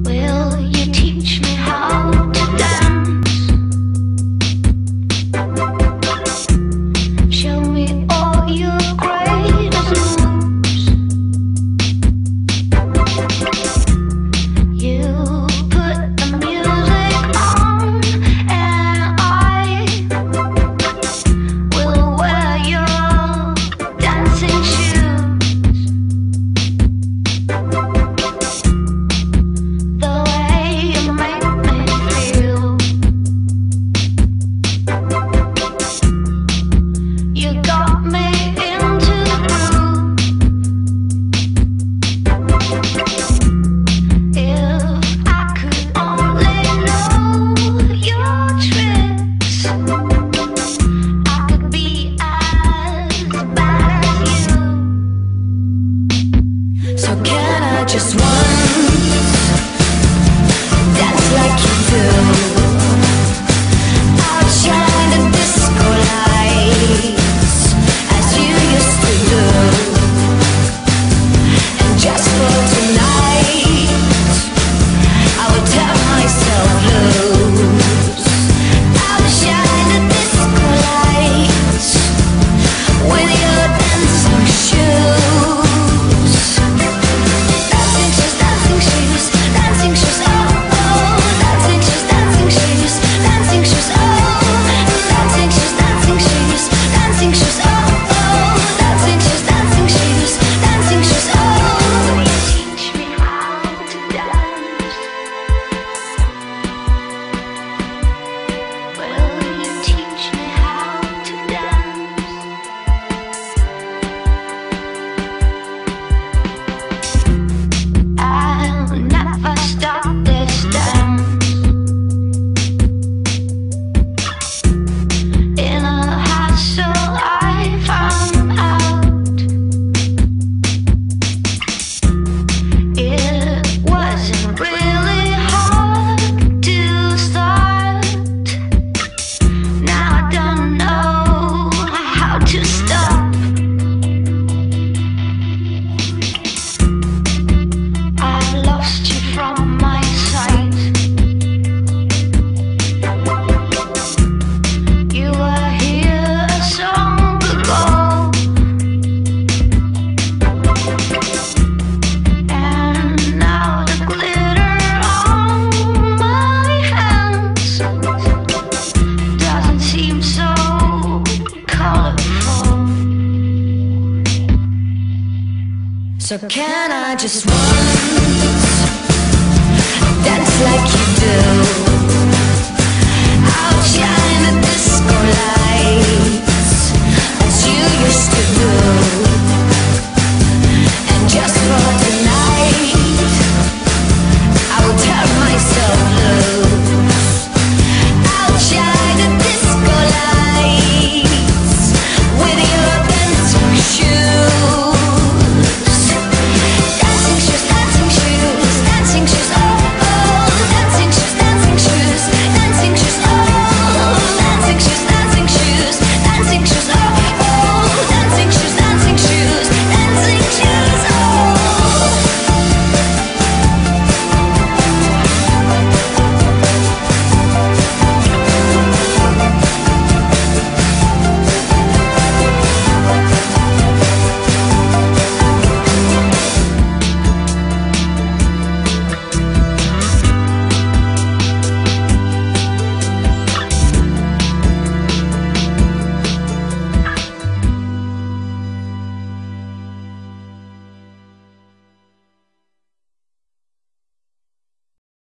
Will you teach me how to dance? Show me all your greatest moves. You put the music on, and I will wear your dancing shoes. The way you make me feel, you got me into the groove. If I could only know your tricks, I could be as bad as you. So can I just once dance like you do? Outshine the disco lights as you used to do. And just for tonight, I will tell myself loose. Outshine the disco lights with your dancing shoes. Dancing shoes, dancing shoes, dancing shoes, oh oh. Dancing shoes, dancing shoes, dancing shoes, oh. Dancing shoes, dancing shoes, dancing shoes, oh oh. Dancing shoes, dancing shoes, dancing shoes, oh. Will you teach me how to dance? Will you teach me how to dance? I'll never stop this dance. In a hassle I found out it wasn't really hard to start. Now I don't know how to stop. I lost you from my sight. You were here a song ago, and now the glitter on my hands doesn't seem so colorful. So can I just once dance like you do? Outshine the disco lights as you used to do.